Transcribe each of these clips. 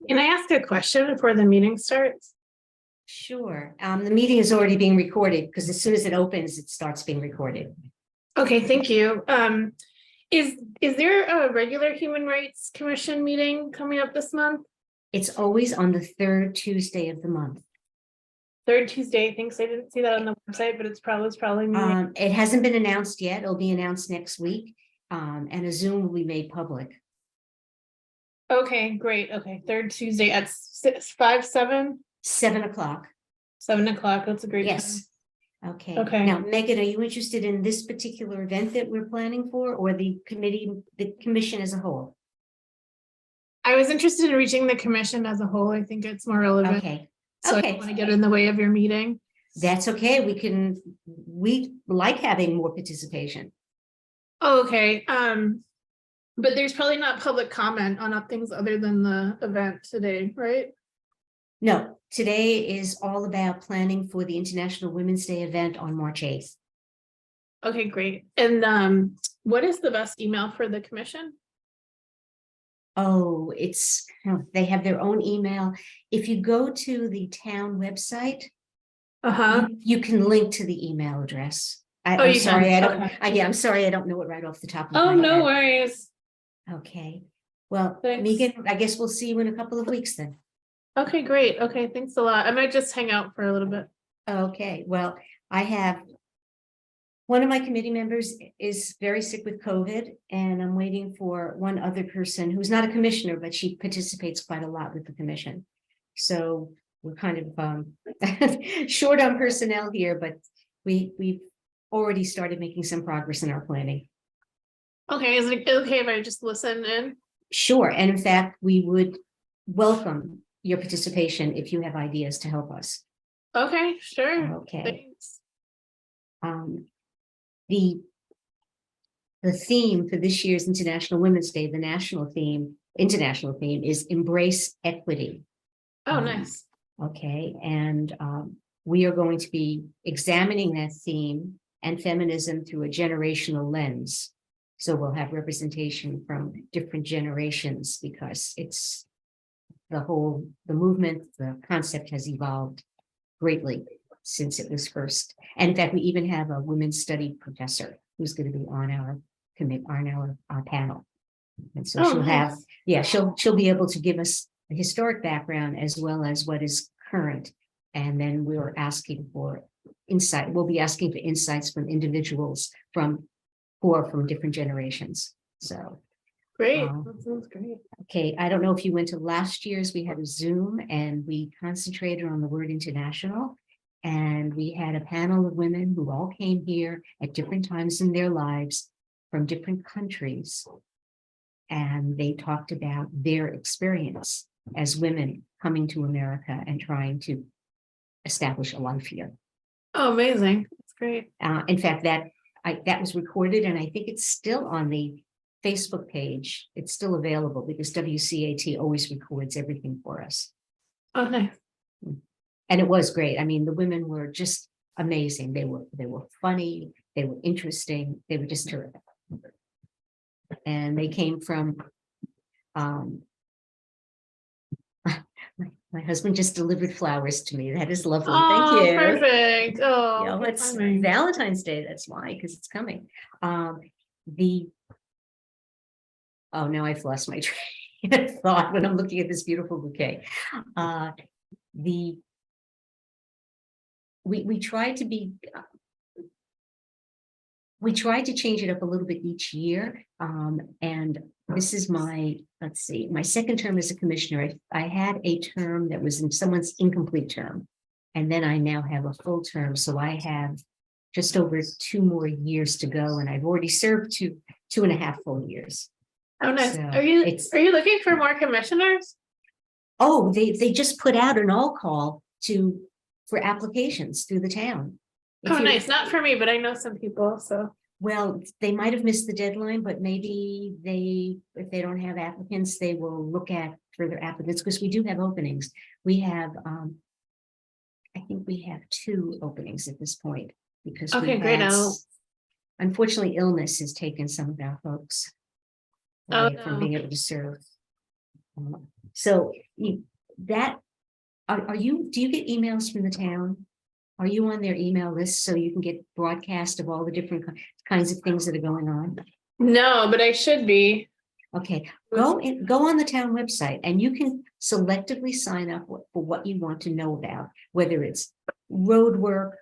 Can I ask a question before the meeting starts? Sure. The meeting is already being recorded because as soon as it opens, it starts being recorded. Okay, thank you. Is there a regular Human Rights Commission meeting coming up this month? It's always on the third Tuesday of the month. Third Tuesday, thanks. I didn't see that on the website, but it's probably me. It hasn't been announced yet. It'll be announced next week. And a Zoom will be made public. Okay, great. Okay, third Tuesday at 7 o'clock. 7 o'clock. That's a great Yes. Okay. Okay. Now, Megan, are you interested in this particular event that we're planning for, or the commission as a whole? I was interested in reaching the commission as a whole. I think it's more relevant. Okay. So I don't want to get in the way of your meeting. That's okay. We like having more participation. Oh, okay. But there's probably not public comment on things other than the event today, right? No, today is all about planning for the International Women's Day event on March 8th. Okay, great. And what is the best email for the commission? Oh, they have their own email. If you go to the town website, you can link to the email address. I'm sorry, I'm sorry, I don't know it right off the top of my head. Oh, no worries. Okay. Well, Thanks. Megan, I guess we'll see you in a couple of weeks then. Okay, great. Okay, thanks a lot. I might just hang out for a little bit. Okay, well, I have one of my committee members is very sick with COVID, and I'm waiting for one other person who's not a commissioner, but she participates quite a lot with the commission. So we're kind of short on personnel here, but we've already started making some progress in our planning. Okay, is it okay if I just listen in? Sure, and in fact, we would welcome your participation if you have ideas to help us. Okay, sure. Okay. Thanks. The theme for this year's International Women's Day, the international theme is Embrace Equity. Oh, nice. Okay, and we are going to be examining that theme and feminism through a generational lens. So we'll have representation from different generations because it's the movement, the concept has evolved greatly since it was first. And in fact, we even have a women's study professor who's going to be on our panel. And so she'll be able to give us the historic background as well as what is current. And then we're asking for insight. We'll be asking for insights from individuals who are from different generations. So great. That sounds great. Okay, I don't know if you went to last year's, we had a Zoom and we concentrated on the word international. And we had a panel of women who all came here at different times in their lives from different countries. And they talked about their experience as women coming to America and trying to establish a life here. Oh, amazing. That's great. In fact, that was recorded, and I think it's still on the Facebook page. It's still available because WCAT always records everything for us. Oh, nice. And it was great. I mean, the women were just amazing. They were funny. They were interesting. They were just terrific. And they came from, my husband just delivered flowers to me. That is lovely. Oh, thank you. Perfect. Oh, yeah, it's Valentine's Day. That's why, because it's coming. Oh, now I've lost my train of thought when I'm looking at this beautiful bouquet. We tried to change it up a little bit each year. And this is my second term as a commissioner. I had a term that was in someone's incomplete term. And then I now have a full term. So I have just over 2 more years to go. And I've already served 2.5 full years. Oh, nice. So are you looking for more commissioners? Oh, they just put out an all call for applications through the town. Nice. Not for me, but I know some people. So well, they might have missed the deadline, but maybe if they don't have applicants, they will look at further applicants because we do have openings. We have, I think we have 2 openings at this point because unfortunately, illness has taken some of our folks away from being able to serve. So are you, do you get emails from the town? Are you on their email list so you can get broadcast of all the different kinds of things that are going on? No, but I should be. Okay, go on the town website and you can selectively sign up for what you want to know about, whether it's road work,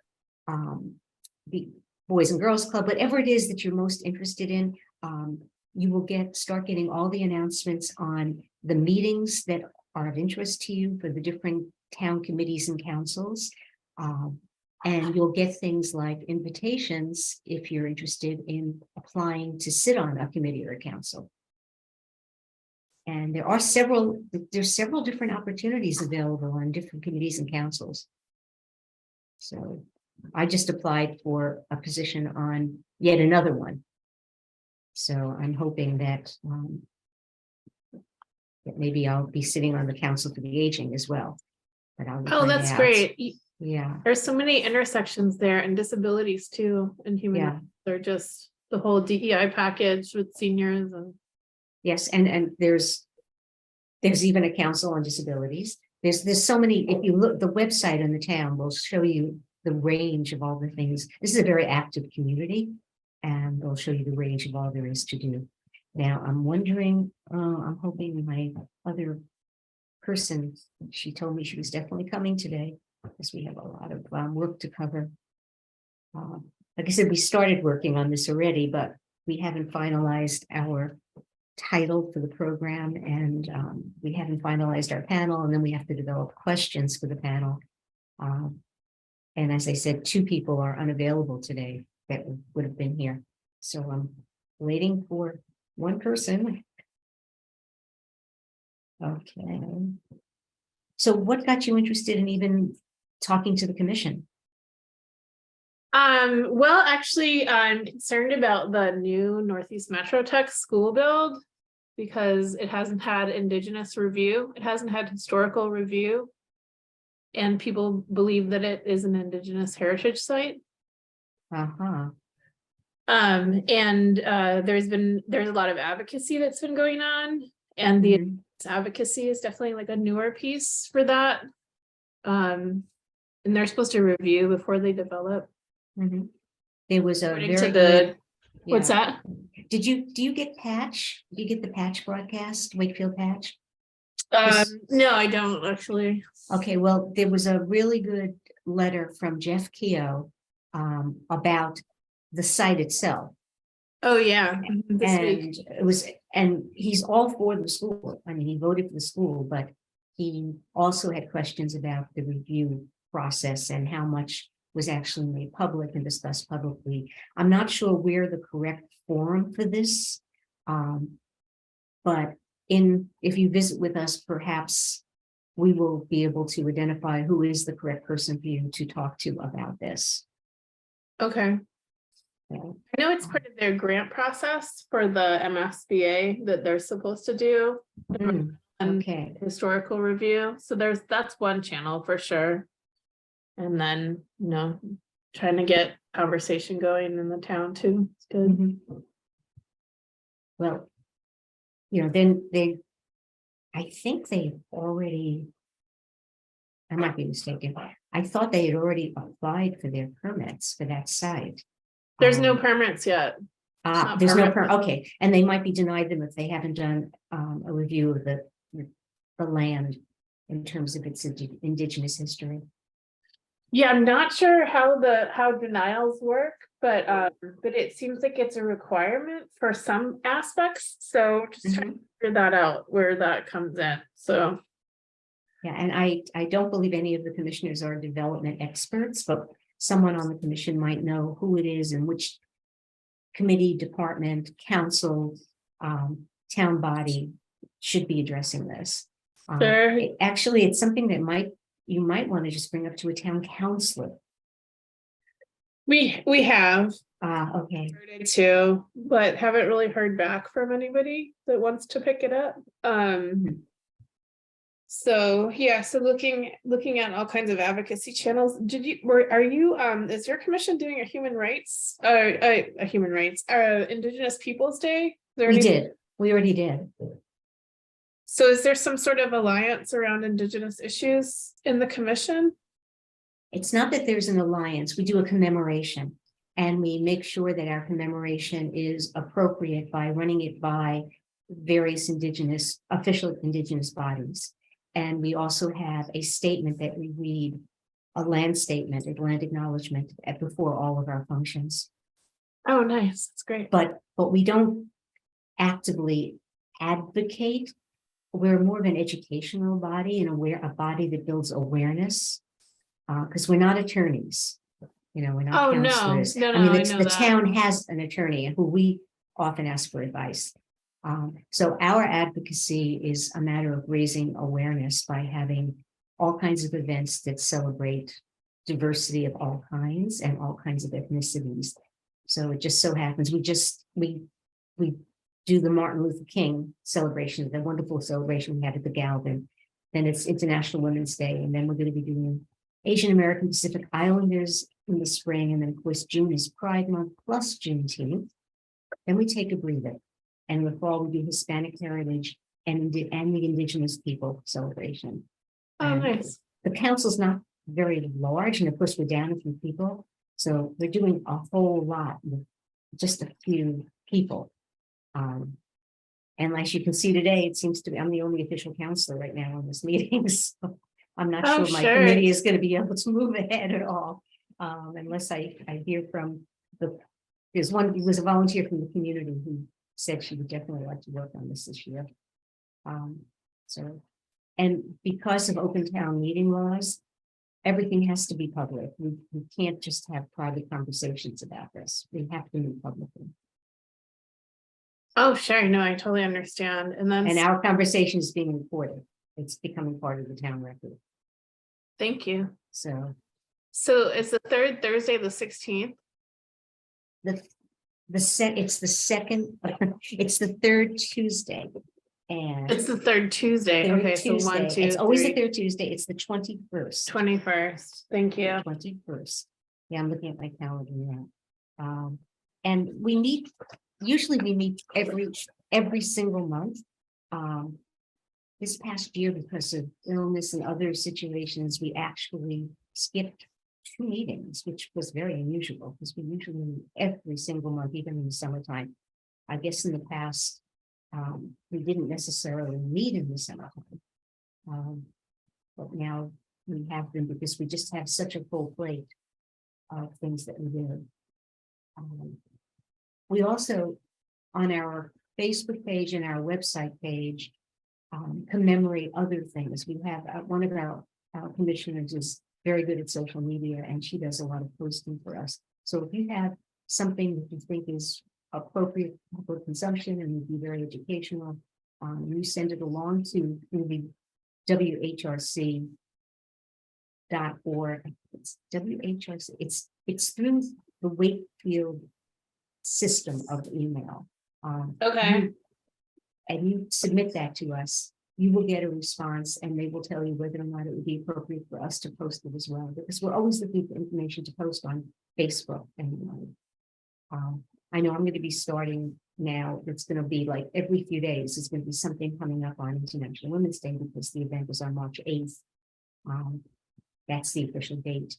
the Boys and Girls Club, whatever it is that you're most interested in. You will start getting all the announcements on the meetings that are of interest to you for the different town committees and councils. And you'll get things like invitations if you're interested in applying to sit on a committee or a council. And there's several different opportunities available on different committees and councils. So I just applied for a position on yet another one. So I'm hoping that maybe I'll be sitting on the Council for the Aging as well. But Oh, that's great. Yeah. There's so many intersections there, and disabilities too, and human rights. They're just the whole DEI package with seniors and. Yes, and there's even a council on disabilities. There's so many. If you look, the website in the town will show you the range of all the things. This is a very active community, and they'll show you the range of all there is to do. Now, I'm wondering, I'm hoping my other person, she told me she was definitely coming today, because we have a lot of work to cover. Like I said, we started working on this already, but we haven't finalized our title for the program, and we haven't finalized our panel, and then we have to develop questions for the panel. And as I said, 2 people are unavailable today that would have been here. So I'm waiting for one person. Okay. So what got you interested in even talking to the commission? Well, actually, I'm concerned about the new Northeast Metro Tech school build because it hasn't had Indigenous review. It hasn't had historical review. And people believe that it is an Indigenous heritage site. Uh-huh. And there's a lot of advocacy that's been going on, and the advocacy is definitely like a newer piece for that. And they're supposed to review before they develop. There was a very good. What's that? Do you get Patch? Do you get the Patch broadcast, Wakefield Patch? No, I don't actually. Okay, well, there was a really good letter from Jeff Keogh about the site itself. Oh yeah, this week. And he's all for the school. I mean, he voted for the school, but he also had questions about the review process and how much was actually made public and discussed publicly. I'm not sure where the correct forum for this, but if you visit with us, perhaps we will be able to identify who is the correct person for you to talk to about this. Okay. I know it's part of their grant process for the MSBA that they're supposed to do. Okay. Historical review. So that's one channel for sure. And then, trying to get conversation going in the town too. It's good. Well, then I think they've already, I might be mistaken. I thought they had already applied for their permits for that site. There's no permits yet. There's no permit. Okay. And they might be denied them if they haven't done a review of the land in terms of its Indigenous history. Yeah, I'm not sure how denials work, but it seems like it's a requirement for some aspects. So just trying to figure that out where that comes in. So yeah, and I don't believe any of the commissioners are development experts, but someone on the commission might know who it is and which committee, department, council, town body should be addressing this. sure. Actually, it's something that you might want to just bring up to a town councilor. We have okay. started to, but haven't really heard back from anybody that wants to pick it up. So yeah, so looking at all kinds of advocacy channels. Is your commission doing a Indigenous Peoples Day? We already did. So is there some sort of alliance around Indigenous issues in the commission? It's not that there's an alliance, we do a commemoration. And we make sure that our commemoration is appropriate by running it by various official Indigenous bodies. And we also have a statement that we read, a land statement, a land acknowledgement before all of our functions. Oh, nice. That's great. But we don't actively advocate. We're more of an educational body and a body that builds awareness. Because we're not attorneys. You know, we're not Oh, no, counselors. no, I mean, I know the that. town has an attorney who we often ask for advice. So our advocacy is a matter of raising awareness by having all kinds of events that celebrate diversity of all kinds and all kinds of ethnicities. So it just so happens we do the Martin Luther King celebration, the wonderful celebration we had at the Galvin. Then it's International Women's Day, and then we're going to be doing Asian American Pacific Islanders in the spring, and then of course June is Pride Month plus Juneteenth. Then we take a breather, and in the fall we do Hispanic Heritage and the Indigenous people celebration. Oh, And nice. the council's not very large, and of course we're down a few people, so we're doing a whole lot with just a few people. And as you can see today, it seems to be I'm the only official counselor right now on this meeting. So I'm not Oh, sure my sure. committee is going to be able to move ahead at all. Unless I hear from there's a volunteer from the community who said she would definitely like to work on this year. And because of open town meeting laws, everything has to be public. We can't just have private conversations about this. We have to meet publicly. Oh, sure. No, I totally understand. And then, And our conversation is being recorded. It's becoming part of the town record. thank you. So It's the third Thursday, the 16th. it's the second, it's the third Tuesday. And It's the third Tuesday. third Okay, so 1, Tuesday. 2, It's always the 3. third Tuesday. It's the 21st. 21st. Thank you. 21st. Yeah, I'm looking at my calendar now. And usually we meet every single month. This past year, because of illness and other situations, we actually skipped 2 meetings, which was very unusual because we usually meet every single month, even in the summertime. I guess in the past, we didn't necessarily meet in the summertime. But now we have them because we just have such a full plate of things that we do. We also, on our Facebook page and our website page, commemorate other things. We have one of our commissioners is very good at social media, and she does a lot of posting for us. So if you have something that you think is appropriate for consumption and would be very educational, you send it along to the WHRC.org. It's WHRC. It's through the Wakefield system of email. Okay. And you submit that to us, you will get a response, and they will tell you whether or not it would be appropriate for us to post it as well, because we're always looking for information to post on Facebook. And I know I'm going to be starting now. It's going to be like every few days. It's going to be something coming up on International Women's Day because the event is on March 8th. That's the official date,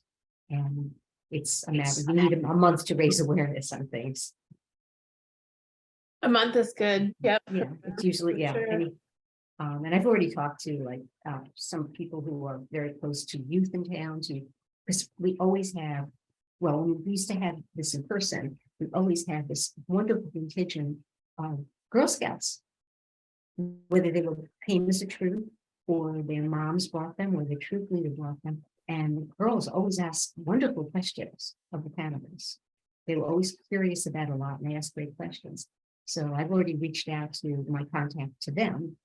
and it's a matter. We need a month to raise awareness on things. A month is good. Yep. Yeah, it's usually, yeah. Sure. And I've already talked to some people who are very close to youth in town because we always have, well, when we used to have this in person, we always had this wonderful contingent of Girl Scouts, whether they were famous or true, or their moms brought them, or the troop leader brought them. And the girls always asked wonderful questions of the panelists. They were always curious about a lot, and they asked great questions. So I've already reached out to my contact to them.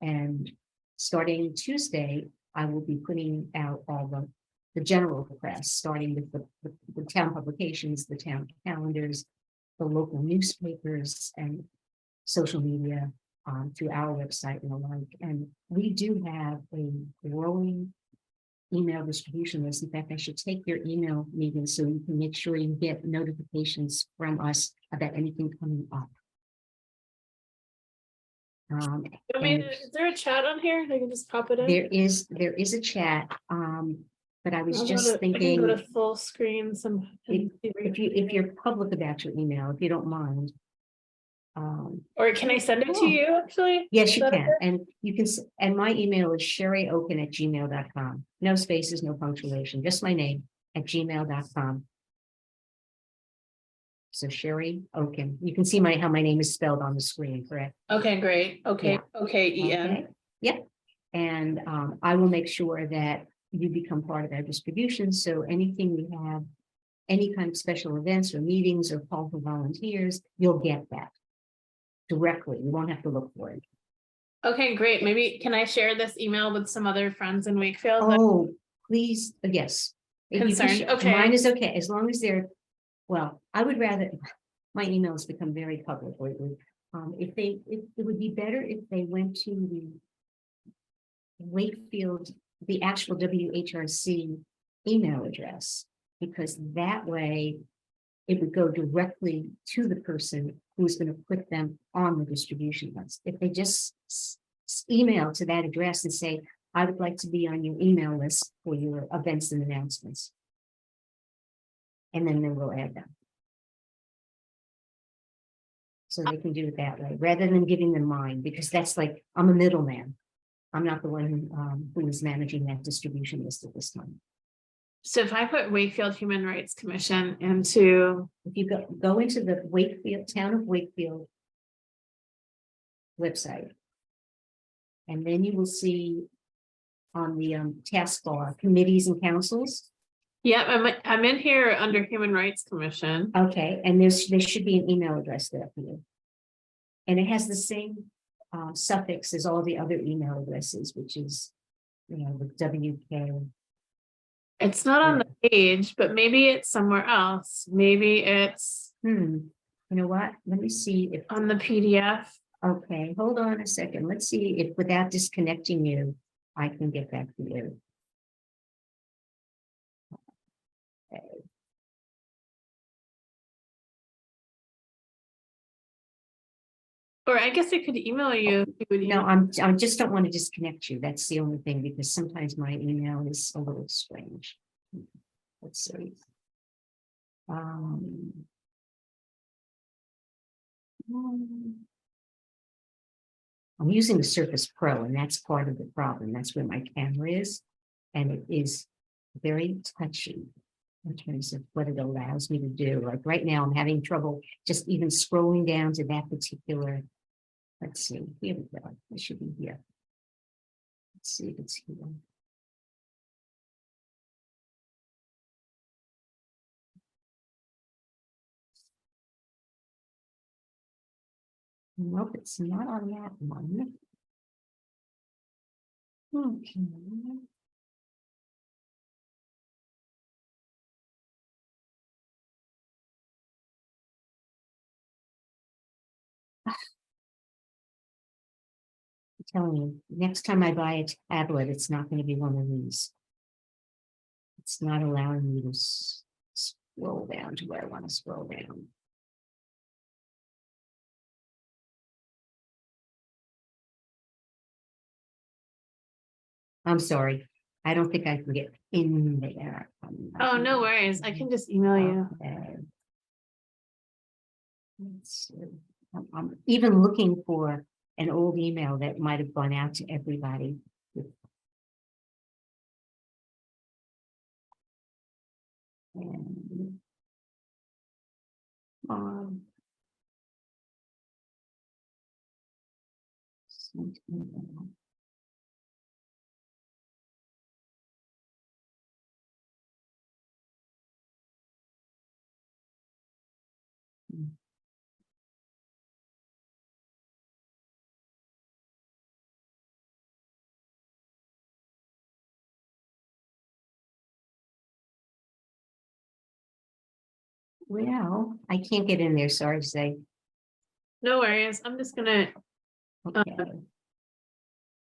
And starting Tuesday, I will be putting out all the general press, starting with the town publications, the town calendars, the local newspapers, and social media through our website and the like. And we do have a growing email distribution list. In fact, I should take your email meeting so you can make sure you get notifications from us about anything coming up. I mean, is there a chat on here? I can just pop it in. there is a chat, but I was just I can go thinking, to full screen if you're public about your email, if you don't mind. Or can I send it to you actually? Yes, Is you that can, okay? and you can, and my email is sherryoken@gmail.com. No spaces, no punctuation, just my name at gmail.com. So Sherry Oken, you can see how my name is spelled on the screen, correct? Okay, great. Okay, Yeah. okay, EN. Okay, yep. And I will make sure that you become part of our distribution. So anything we have, any kind of special events or meetings or call for volunteers, you'll get that directly. You won't have to look for it. Okay, great. Maybe can I share this email with some other friends in Wakefield? Oh, please, yes. You can Concerned, okay. Mine is okay, as long as they're, well, I would rather, my emails become very public lately. It would be better if they went to the Wakefield, the actual WHRC email address, because that way it would go directly to the person who's going to put them on the distribution list. If they just email to that address and say, I would like to be on your email list for your events and announcements. And then we'll add them. So they can do it that way, rather than giving them mine, because that's like, I'm a middleman. I'm not the one who is managing that distribution list at this time. So if I put Wakefield Human Rights Commission into, If you go into the Wakefield, Town of Wakefield website, and then you will see on the taskbar, committees and councils. yeah, I'm in here under Human Rights Commission. Okay, and there should be an email address there for you. And it has the same suffix as all the other email addresses, which is, the WK. It's not on the page, but maybe it's somewhere else. Maybe it's You know what? Let me see if on the PDF. okay, hold on a second. Let's see if without disconnecting you, I can get back to you. Okay. Or I guess I could email you. If you would No, I just don't want to disconnect you. That's the only thing, because sometimes my email is a little strange. Let's see. I'm using the Surface Pro, and that's part of the problem. That's where my camera is, and it is very touchy in terms of what it allows me to do. Like right now, I'm having trouble just even scrolling down to that particular. Let's see, here we go. It should be here. Let's see if it's here. Nope, it's not on that one. Okay. I'm telling you, next time I buy a tablet, it's not going to be one of these. It's not allowing me to scroll down to where I want to scroll down. I'm sorry. I don't think I can get in there. Oh, no worries. I can just email you. Okay. Let's see. I'm even looking for an old email that might have gone out to everybody. And, well, I can't get in there, sorry to say. No worries. I'm just gonna. Okay.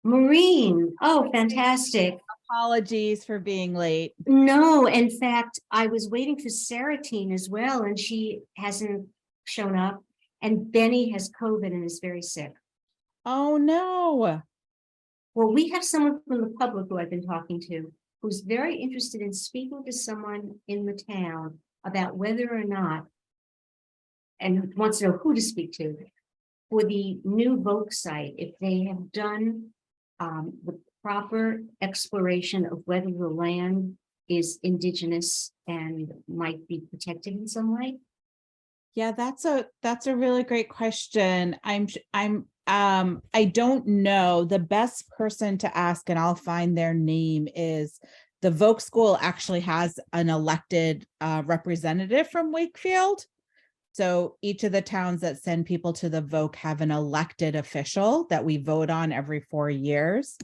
Maureen, oh, fantastic. Apologies for being late. No, in fact, I was waiting for Saratine as well, and she hasn't shown up. And Benny has COVID and is very sick. Oh, no. Well, we have someone from the public who I've been talking to, who's very interested in speaking to someone in the town about whether or not, and wants to know who to speak to, for the new Vogue site, if they have done the proper exploration of whether the land is indigenous and might be protected in some way. Yeah, that's a really great question. I don't know. The best person to ask, and I'll find their name, is the Voc School actually has an elected representative from Wakefield. So each of the towns that send people to the Voc have an elected official that we vote on every 4 years.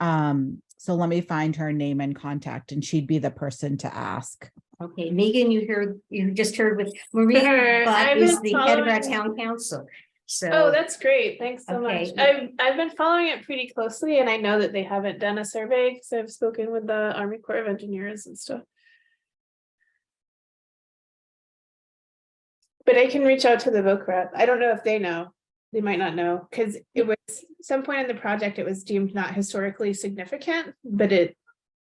So let me find her name and contact, and she'd be the person to ask. Okay, Megan, you just heard with Marie, Sure, but I've is been the head of our following- town council. So. Oh, that's great. Thanks so much. Okay. I've been following it pretty closely, and I know that they haven't done a survey because I've spoken with the Army Corps of Engineers and stuff. But I can reach out to the book rep. I don't know if they know. They might not know, because it was some point in the project, it was deemed not historically significant, but it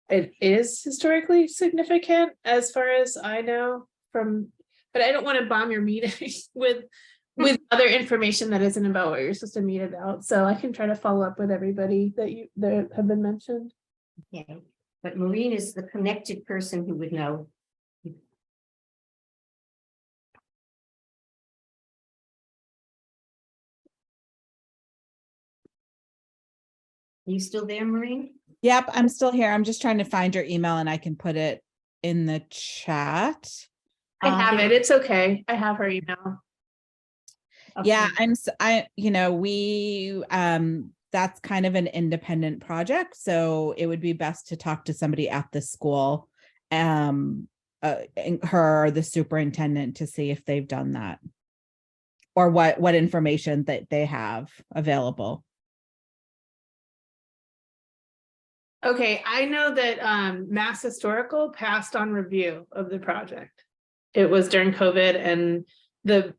is historically significant as far as I know from, but I don't want to bomb your meeting with other information that isn't about what you're supposed to meet about. So I can try to follow up with everybody that have been mentioned. Okay, but Maureen is the connected person who would know. Are you still there, Maureen? Yep, I'm still here. I'm just trying to find your email and I can put it in the chat. I have it. It's okay. I have her email. Yeah, Okay. that's kind of an independent project, so it would be best to talk to somebody at the school, and her or the superintendent, to see if they've done that, or what information that they have available. Okay, I know that Mass Historical passed on review of the project. It was during COVID, and the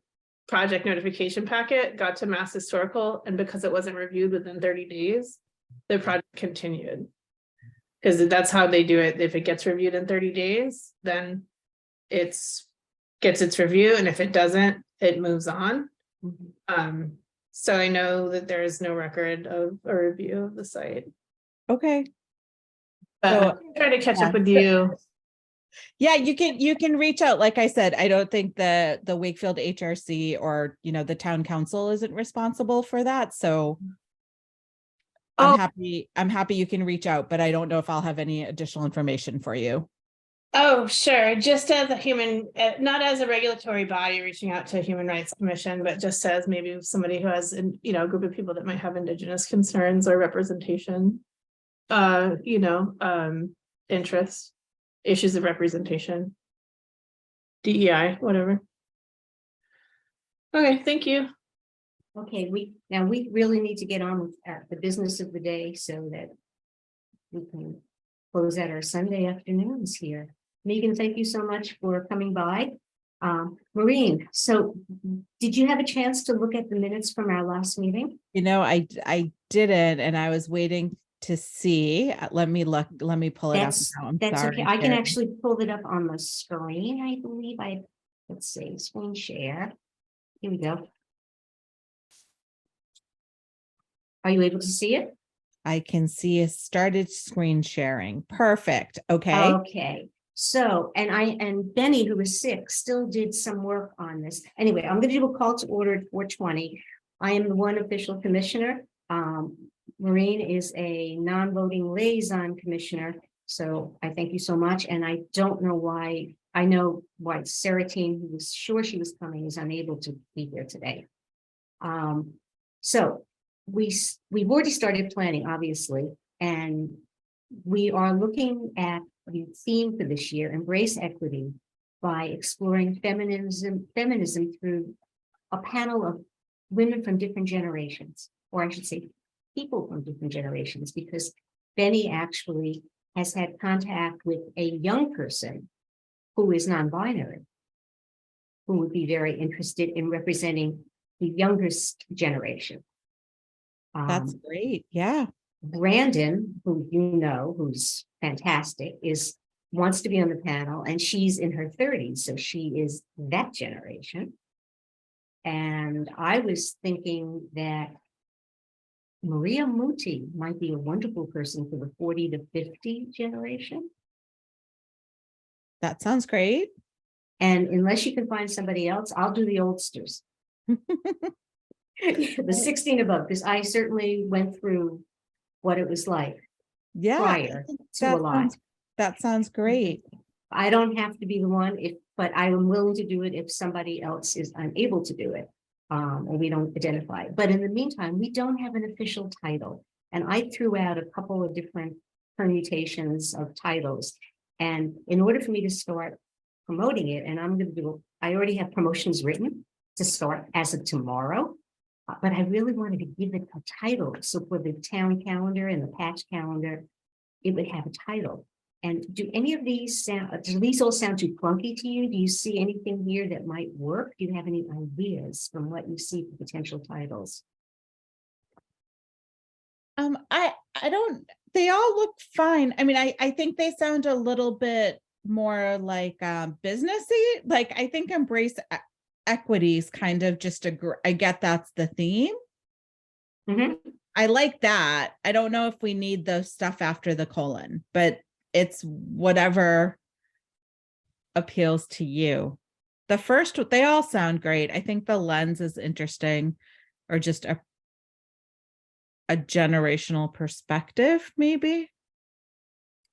project notification packet got to Mass Historical, and because it wasn't reviewed within 30 days, the project continued. Because that's how they do it. If it gets reviewed in 30 days, then it's gets its review, and if it doesn't, it moves on. So I know that there is no record of a review of the site. Okay. But So, I'll try to catch up with you. Yeah, you can reach out. Like I said, I don't think the Wakefield HRC or the town council isn't responsible for that. So I'm happy you can reach out, but I don't know if I'll have any additional information for you. Oh, sure. Just as a human, not as a regulatory body reaching out to Human Rights Commission, but just as maybe somebody who has, a group of people that might have Indigenous concerns or representation, interests, issues of representation, DEI, whatever. Okay, thank you. Okay, we really need to get on with the business of the day so that we can close out our Sunday afternoons here. Megan, thank you so much for coming by. Maureen, so did you have a chance to look at the minutes from our last meeting? I didn't, and I was waiting to see. Let me pull it up now. That's sorry, okay. I can Sharon. actually pull it up on the screen. I believe let's see, screen share. Here we go. Are you able to see it? I can see it started screen sharing. Perfect. Okay. Okay. So, and Benny, who was sick, still did some work on this. Anyway, I'm going to do a call to order at 4:20. I am the one official commissioner. Maureen is a non-voting liaison commissioner. So I thank you so much. And I don't know why. I know why Sarah Teen, who was sure she was coming, is unable to be here today. So we've already started planning, obviously, and we are looking at the theme for this year, embrace equity, by exploring feminism through a panel of women from different generations, or I should say people from different generations, because Benny actually has had contact with a young person who is non-binary, who would be very interested in representing the youngest generation. That's great. Yeah. Brandon, who you know, who's fantastic, wants to be on the panel, and she's in her 30s, so she is that generation. And I was thinking that Maria Muti might be a wonderful person for the 40 to 50 generation. That sounds great. And unless you can find somebody else, I'll do the oldsters. The 16 above, because I certainly went through what it was like Yeah. prior to a lot. That sounds great. I don't have to be the one, but I am willing to do it if somebody else is unable to do it, or we don't identify it. But in the meantime, we don't have an official title. And I threw out a couple of different permutations of titles. And in order for me to start promoting it, and I'm going to do, I already have promotions written to start as of tomorrow, but I really wanted to give it a title. So for the town calendar and the patch calendar, it would have a title. And do any of these sound, do these all sound too clunky to you? Do you see anything here that might work? Do you have any ideas from what you see for potential titles? I don't, they all look fine. I mean, I think they sound a little bit more like businessy. Like I think embrace equity is kind of just I get that's the theme. I like that. I don't know if we need the stuff after the colon, but it's whatever appeals to you. The first, they all sound great. I think the lens is interesting, or just a generational perspective, maybe.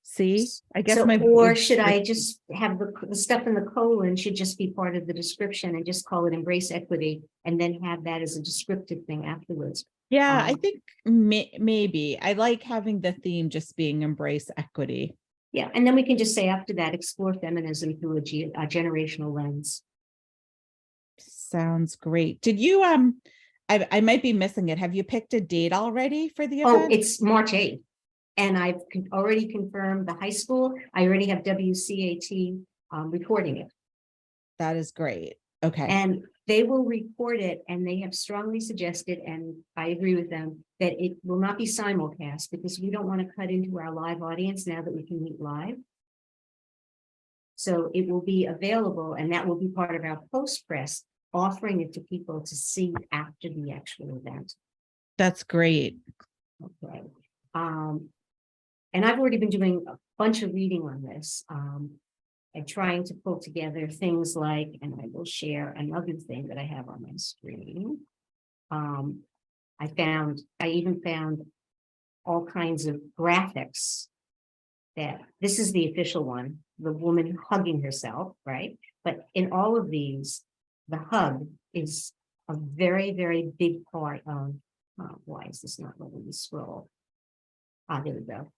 See, I guess So, my or should I just have the stuff in the colon should just be part of the description and just call it embrace equity and then have that as a descriptive thing afterwards? Yeah, I think maybe I like having the theme just being embrace equity. Yeah, and then we can just say after that, explore feminism through a generational lens. Sounds great. Did you I might be missing it. Have you picked a date already for the Oh, event? it's March 8th. And I've already confirmed the high school. I already have WCAT recording it. That is great. Okay. And they will record it, and they have strongly suggested, and I agree with them, that it will not be simulcast because we don't want to cut into our live audience now that we can meet live. So it will be available, and that will be part of our post press, offering it to people to see after the actual event. That's great. Okay. And I've already been doing a bunch of reading on this. And trying to pull together things like, and I will share another thing that I have on my screen. I even found all kinds of graphics that this is the official one, the woman hugging herself, right? But in all of these, the hug is a very, very big part of, why is this not letting me scroll? There we go.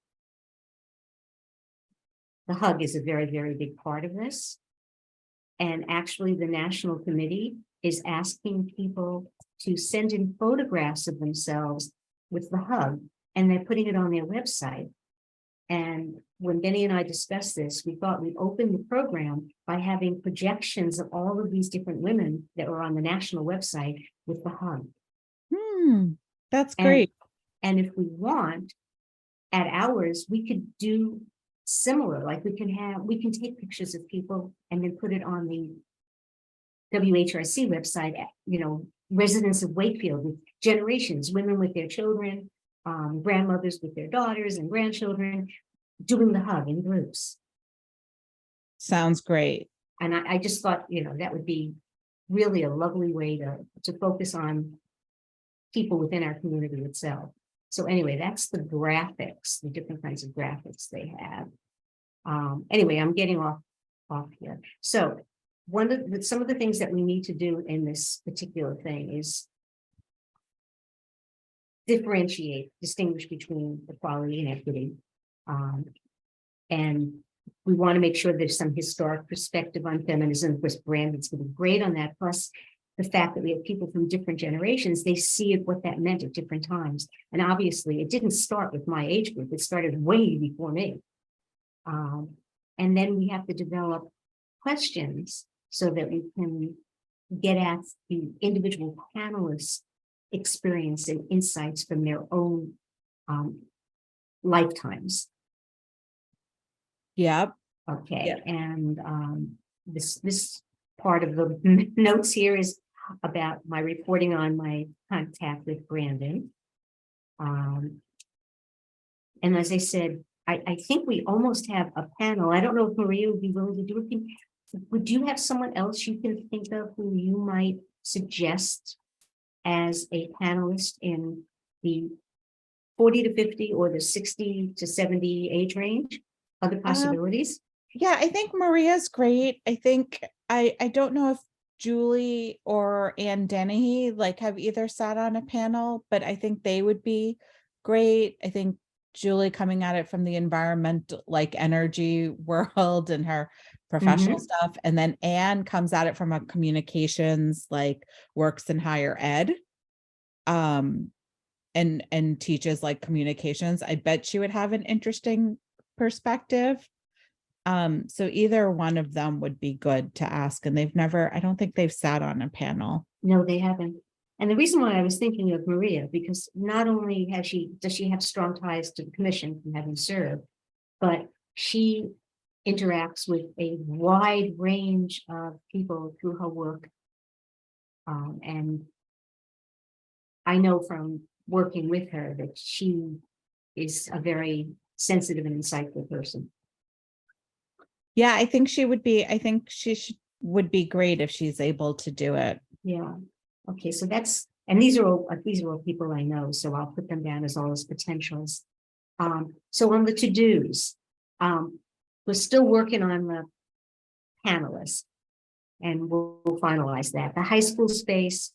The hug is a very, very big part of this. And actually, the National Committee is asking people to send in photographs of themselves with the hug, and they're putting it on their website. And when Benny and I discussed this, we thought we'd open the program by having projections of all of these different women that were on the national website with the hug. That's great. And if we want, at ours, we could do similar, like we can take pictures of people and then put it on the WHRC website, residents of Wakefield with generations, women with their children, grandmothers with their daughters and grandchildren, doing the hug in groups. Sounds great. And I just thought, that would be really a lovely way to focus on people within our community itself. So anyway, that's the graphics, the different kinds of graphics they have. Anyway, I'm getting off here. So some of the things that we need to do in this particular thing is distinguish between equality and equity. And we want to make sure there's some historic perspective on feminism. Of course, Brandon's going to be great on that. Plus, the fact that we have people from different generations, they see what that meant at different times. And obviously, it didn't start with my age group. It started way before me. And then we have to develop questions so that we can get at the individual panelists' experience and insights from their own lifetimes. Yep. Okay, Yeah. and this part of the notes here is about my reporting on my contact with Brandon. And as I said, I think we almost have a panel. I don't know if Maria would be willing to do it. Would you have someone else you can think of who you might suggest as a panelist in the 40 to 50 or the 60 to 70 age range? Other possibilities? Yeah, I think Maria's great. I think I don't know if Julie or Ann Dennehy like have either sat on a panel, but I think they would be great. I think Julie coming at it from the environmental like energy world and her professional stuff, and then Anne comes at it from a communications like works in higher ed and teaches like communications. I bet she would have an interesting perspective. So either one of them would be good to ask, and I don't think they've sat on a panel. No, they haven't. And the reason why I was thinking of Maria, because not only does she have strong ties to the commission from having served, but she interacts with a wide range of people through her work. And I know from working with her that she is a very sensitive and insightful person. Yeah, I think she would be, I think would be great if she's able to do it. Yeah. Okay, so and these are all people I know, so I'll put them down as all as potentials. So on the to-dos, we're still working on the panelists, and we'll finalize that. The high school space,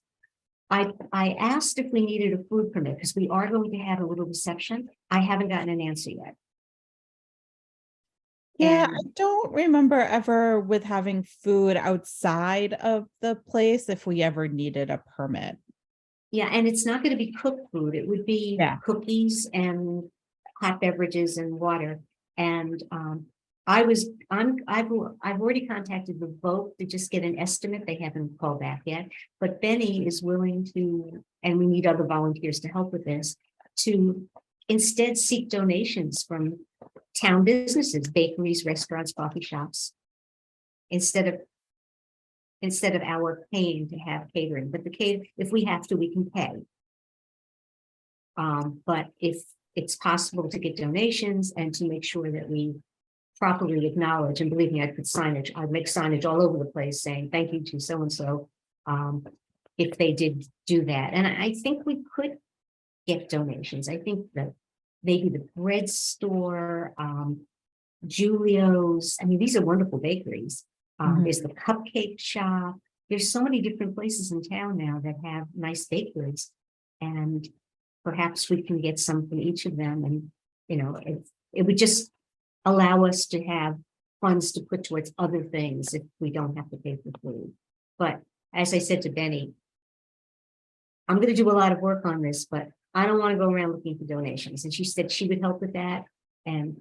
I asked if we needed a food permit because we are going to have a little reception. I haven't gotten an answer yet. Yeah, And I don't remember ever with having food outside of the place if we ever needed a permit. yeah, and it's not going to be cooked food. It would be cookies and hot beverages and water. And I've already contacted the vote to just get an estimate. They haven't called back yet, but Benny is willing to, and we need other volunteers to help with this, to instead seek donations from town businesses, bakeries, restaurants, coffee shops, instead of our paying to have catering. But if we have to, we can pay. But if it's possible to get donations and to make sure that we properly acknowledge, and believe me, I'd make signage all over the place saying thank you to so-and-so, if they did do that. And I think we could get donations. I think that maybe the bread store, Julio's, I mean, these are wonderful bakeries. There's the cupcake shop. There's so many different places in town now that have nice baked goods, and perhaps we can get some from each of them. And, it would just allow us to have funds to put towards other things if we don't have to pay for food. But as I said to Benny, I'm going to do a lot of work on this, but I don't want to go around looking for donations. And she said she would help with that. And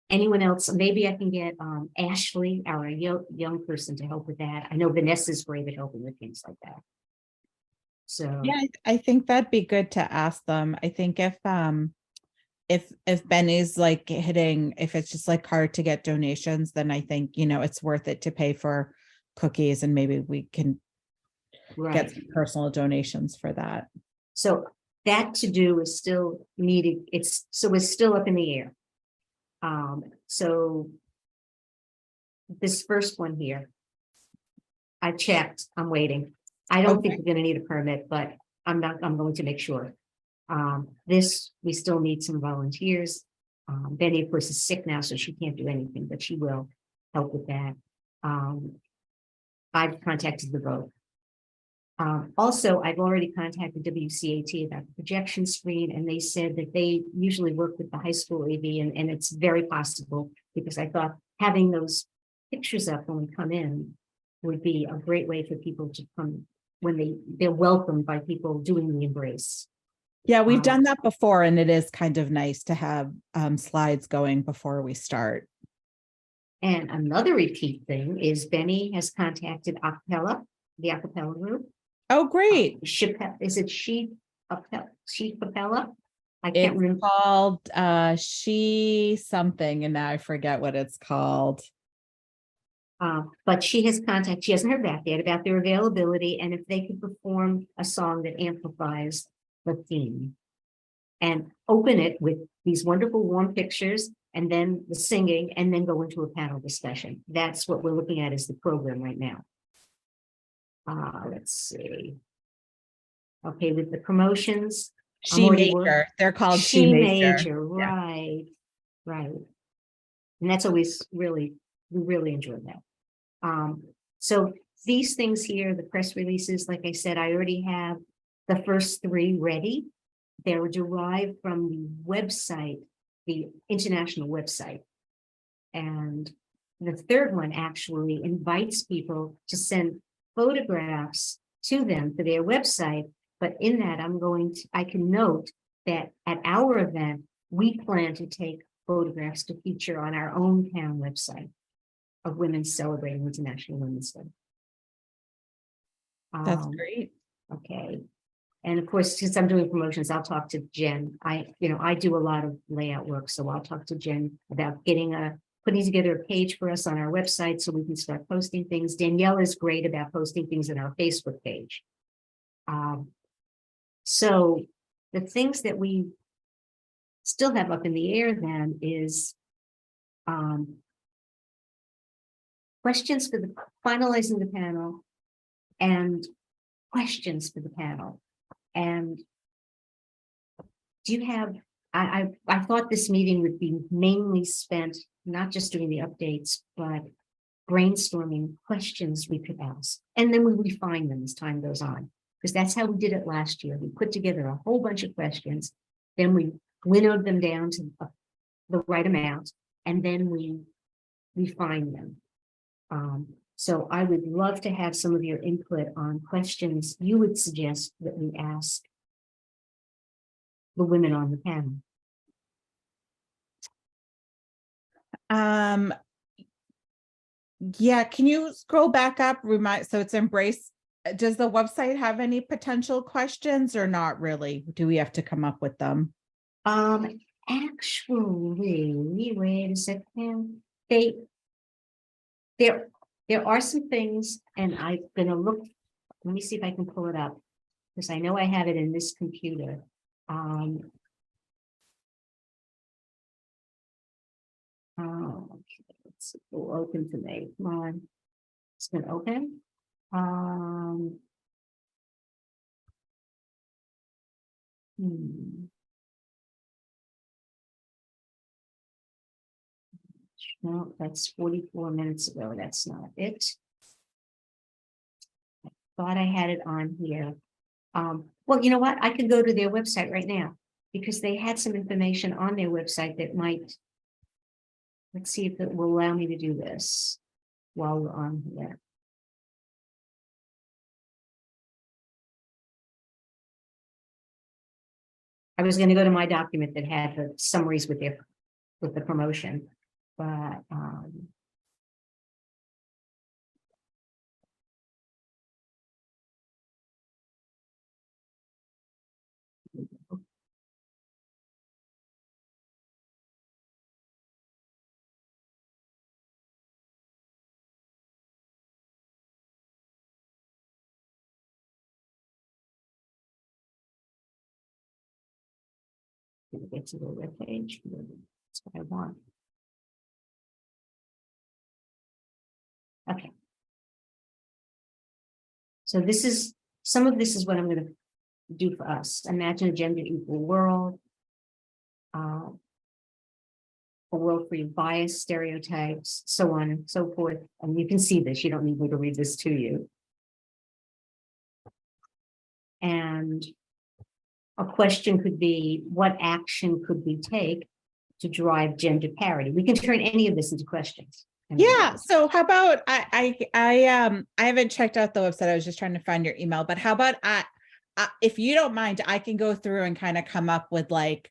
anyone else, maybe I can get Ashley, our young person, to help with that. I know Vanessa's great at helping with things like that. So yeah, I think that'd be good to ask them. I think if Benny's like if it's just like hard to get donations, then I think, it's worth it to pay for cookies, and maybe we can get some personal donations for that. So that to do is still needed. It's still up in the air. So this first one here, I checked, I'm waiting. I don't think we're going to need a permit, but I'm going to make sure. This, we still need some volunteers. Betty, of course, is sick now, so she can't do anything, but she will help with that. I've contacted the vote. Also, I've already contacted WCAT about the projection screen, and they said that they usually work with the high school AV, and it's very possible, because I thought having those pictures up when we come in would be a great way for people to come when they're welcomed by people doing the embrace. Yeah, we've done that before, and it is kind of nice to have slides going before we start. And another repeat thing is Benny has contacted the acapella group. Oh, great. Is it She Papella? I can't It's remember. called She Something, and now I forget what it's called. But she hasn't heard back yet about their availability and if they could perform a song that amplifies the theme. And open it with these wonderful warm pictures and then the singing and then go into a panel discussion. That's what we're looking at as the program right now. Let's see. Okay, with the promotions. She Major. They're called She Major. Yeah. Right. And that's always we really enjoy that. So these things here, the press releases, like I said, I already have the first 3 ready. They were derived from the website, the international website. And the third one actually invites people to send photographs to them for their website. But in that, I can note that at our event, we plan to take photographs to feature on our own town website of women celebrating International Women's Day. That's great. Okay. And of course, since I'm doing promotions, I'll talk to Jen. I do a lot of layout work, so I'll talk to Jen about putting together a page for us on our website so we can start posting things. Danielle is great about posting things in our Facebook page. So the things that we still have up in the air then is questions for finalizing the panel and questions for the panel. And do you have, I thought this meeting would be mainly spent, not just doing the updates, but brainstorming questions we could ask. And then we refine them as time goes on, because that's how we did it last year. We put together a whole bunch of questions, then we winnowed them down to the right amount, and then we refined them. So I would love to have some of your input on questions you would suggest that we ask the women on the panel. Yeah, can you scroll back up? So it's Embrace. Does the website have any potential questions or not really? Do we have to come up with them? Actually, wait a second. There are some things, and I'm gonna look. Let me see if I can pull it up, because I know I have it in this computer. Okay, it's open to me. Come on, it's gonna open. No, that's 44 minutes ago. That's not it. I thought I had it on here. Well, you know what? I could go to their website right now because they had some information on their website that might. Let's see if it will allow me to do this while we're on here. I was going to go to my document that had the summaries with the promotion, but get to the web page. That's what I want. Okay. So some of this is what I'm going to do for us. Imagine a gender equal world. A world free of bias, stereotypes, so on and so forth. And you can see this. You don't need me to read this to you. And a question could be, what action could we take to drive gender parity? We can turn any of this into questions. Yeah. So how about I haven't checked out the website. I was just trying to find your email, but how about if you don't mind, I can go through and kind of come up with like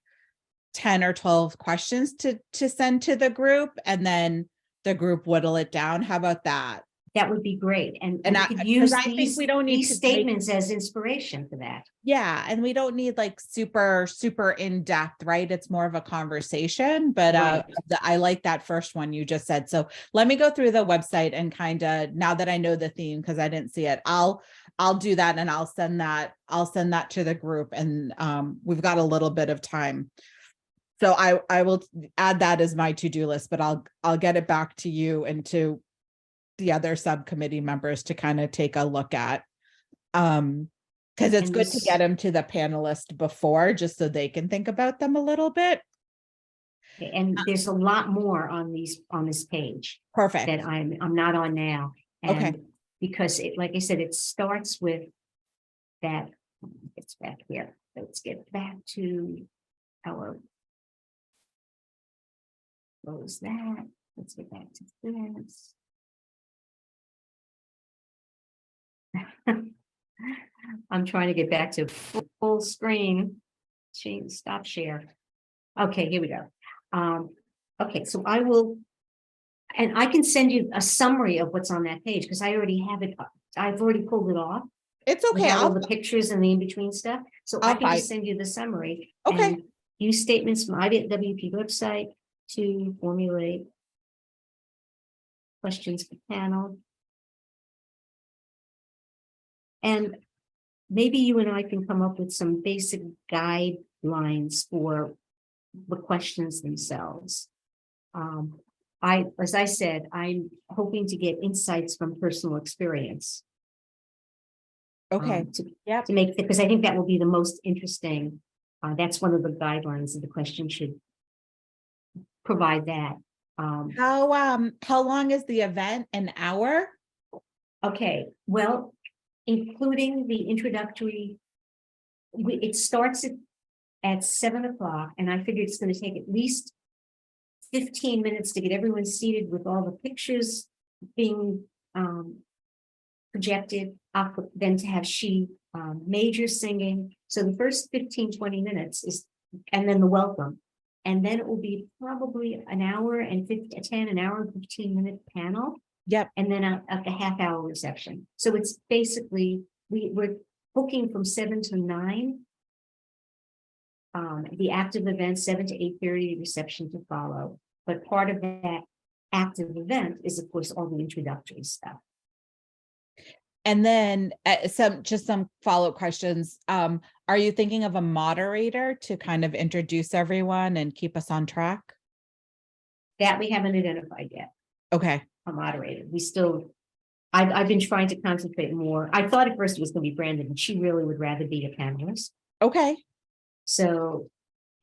10 or 12 questions to send to the group, and then the group whittle it down. How about that? That would be great. And And we I- could 'cause use I think these, we don't need these to make- statements as inspiration for that. Yeah, and we don't need like super, super in-depth, right? It's more of a conversation, but Right. I like that first one you just said. So let me go through the website and kind of, now that I know the theme, because I didn't see it, I'll do that and I'll send that to the group, and we've got a little bit of time. So I will add that as my to-do list, but I'll get it back to you and to the other subcommittee members to kind of take a look at. Because it's And good to this- get them to the panelist before, just so they can think about them a little bit. And there's a lot more on this page Perfect. that I'm not on now. Okay. And because it, like I said, it starts with that, it's back here. Let's get back to our. Close that. Let's get back to this. I'm trying to get back to full screen. Stop share. Okay, here we go. Okay, so I will, and I can send you a summary of what's on that page because I already have it. I've already pulled it off. It's okay. Without all I'll, the pictures and the in-between stuff. So I I'll can just fight. send you the summary. Okay. and Use statements from IWP website to formulate questions for panel. And maybe you and I can come up with some basic guidelines for the questions themselves. As I said, I'm hoping to get insights from personal experience. okay. Yep. To make, because I think that will be the most interesting. That's one of the guidelines that the question should provide that. How long is the event? An hour? Okay, well, including the introductory, it starts at 7 o'clock, and I figured it's going to take at least 15 minutes to get everyone seated with all the pictures being projected, then to have major singing. So the first 15-20 minutes is, and then the welcome. And then it will be probably an hour and 15-minute panel. Yep. And then a half-hour reception. So it's basically, we're booking from 7 to 9. The active event, 7 to 8:30, reception to follow. But part of that active event is, of course, all the introductory stuff. And then some follow-up questions. Are you thinking of a moderator to kind of introduce everyone and keep us on track? That we haven't identified yet, Okay. a moderator. I've been trying to concentrate more. I thought at first it was going to be Brandon, but she really would rather be a panelist. Okay. So,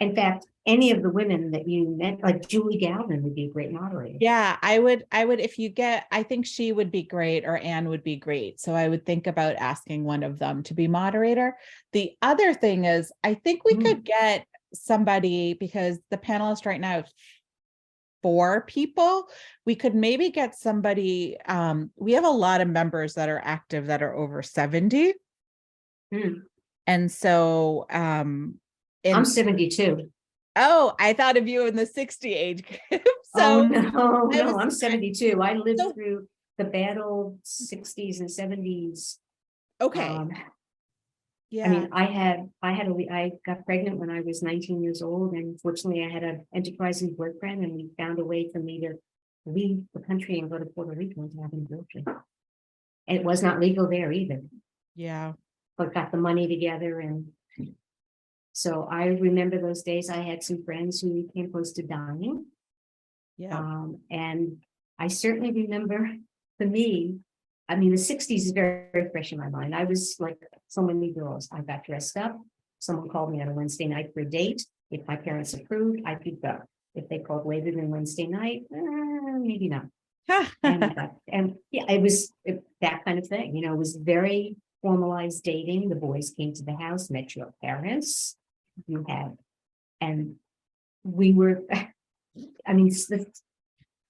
in fact, any of the women that you met, like Julie Galvin would be a great moderator. Yeah, I would, if you get, I think she would be great, or Anne would be great. So I would think about asking one of them to be moderator. The other thing is, I think we could get somebody, because the panelist right now is 4 people. We could maybe get somebody, we have a lot of members that are active that are over 70. And so, I'm 72. Oh, I thought of you in the 60 age group. So So no, I'm 72. I lived So- through the bad old 60s and 70s. okay. I mean, I got pregnant when I was 19 years old, and fortunately I had an enterprising boyfriend, and we found a way for me to leave the country and go to Puerto Rico to have an abortion. And it was not legal there either, Yeah. but got the money together. And so I remember those days. I had some friends who came close to dying. Yeah. And I certainly remember, for me, I mean, the 60s is very, very fresh in my mind. I was like so many girls. I got dressed up. Someone called me on a Wednesday night for a date. If my parents approved, I could go. If they called later than Wednesday night, maybe not. And yeah, it was that kind of thing. You know, it was very formalized dating. The boys came to the house, met your parents. You had, and we were, I mean,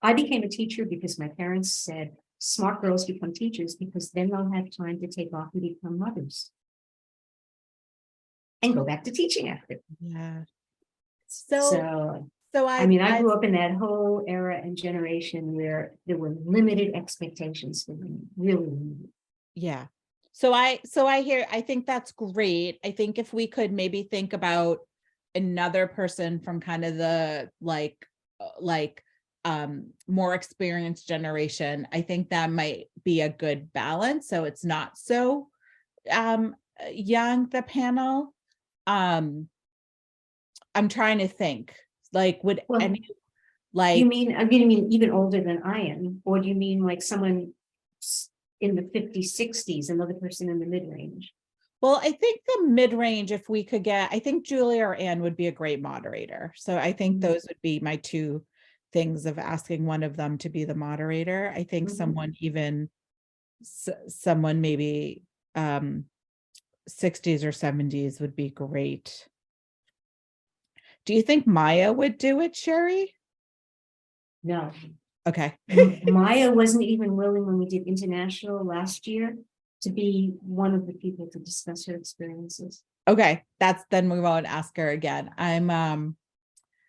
I became a teacher because my parents said, smart girls become teachers because then they'll have time to take off and become mothers and go back to teaching after. Yeah. So So I mean, I grew up in that whole era and generation where there were limited expectations for women, really limited. yeah. So I think that's great. I think if we could maybe think about another person from kind of the more experienced generation, I think that might be a good balance. So it's not so young, the panel. I'm trying to think, like, would Well, any, you like, mean even older than I am, or do you mean like someone in the 50s, 60s, another person in the mid-range? well, I think the mid-range, if we could get, I think Julia or Anne would be a great moderator. So I think Mhm. those would be my two things of asking one of them to be the moderator. I think Mhm. someone even someone maybe 60s or 70s would be great. Do you think Maya would do it, Sherry? No, Okay. Maya wasn't even willing when we did international last year to be one of the people to discuss her experiences. Okay, then we won't ask her again.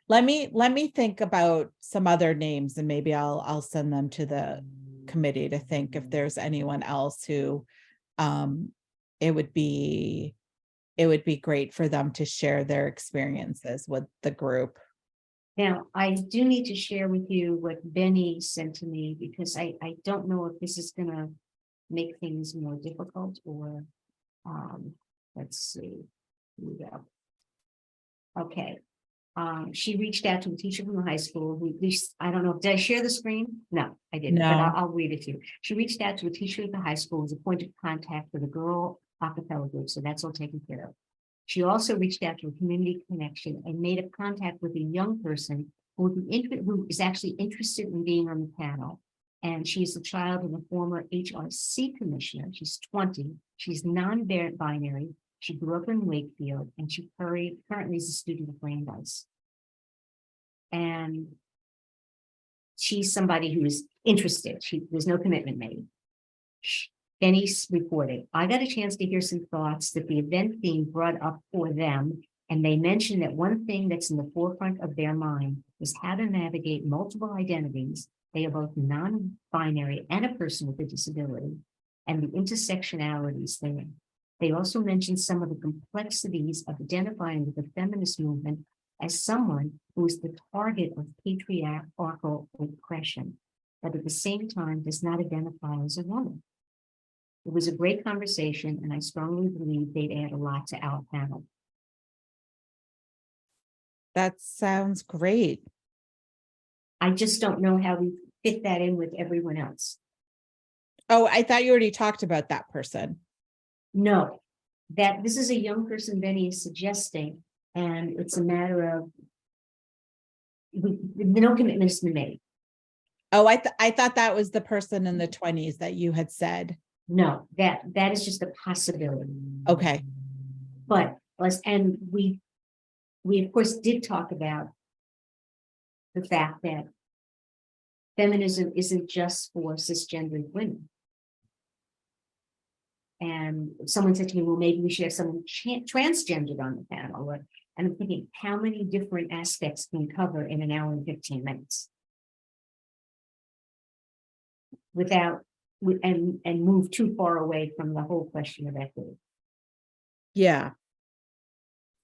Let me think about some other names and maybe I'll send them to the committee to think if there's anyone else who it would be great for them to share their experiences with the group. Now, I do need to share with you what Benny sent to me because I don't know if this is gonna make things more difficult or, let's see. Here we go. Okay. She reached out to a teacher from the high school who, at least, I don't know, did I share the screen? No, I didn't, but No. I'll read it to you. She reached out to a teacher at the high school as a point of contact for the girl a cappella group, so that's all taken care of. She also reached out to a community connection and made a contact with a young person who is actually interested in being on the panel. And she's the child of a former HRC commissioner. She's 20. She's non-binary. She grew up in Wakefield, and she currently is a student of Brandeis. And she's somebody who is interested. There's no commitment made. Benny's reported, I got a chance to hear some thoughts that the event theme brought up for them, and they mentioned that one thing that's in the forefront of their mind is how to navigate multiple identities. They are both non-binary and a person with a disability, and the intersectionalities there. They also mentioned some of the complexities of identifying with the feminist movement as someone who is the target of patriarchal oppression, but at the same time does not identify as a woman. It was a great conversation, and I strongly believe they'd add a lot to our panel. That sounds great. I just don't know how we fit that in with everyone else. Oh, I thought you already talked about that person. No, that this is a young person Benny is suggesting, and it's a matter of no commitment has been made. Oh, I thought that was the person in the 20s that you had said. No, that is just a possibility. Okay. But and we of course did talk about the fact that feminism isn't just for cisgendered women. And someone said to me, well, maybe we should have someone transgendered on the panel. And I'm thinking, how many different aspects can we cover in an hour and 15 minutes? Without, and move too far away from the whole question of equity. Yeah.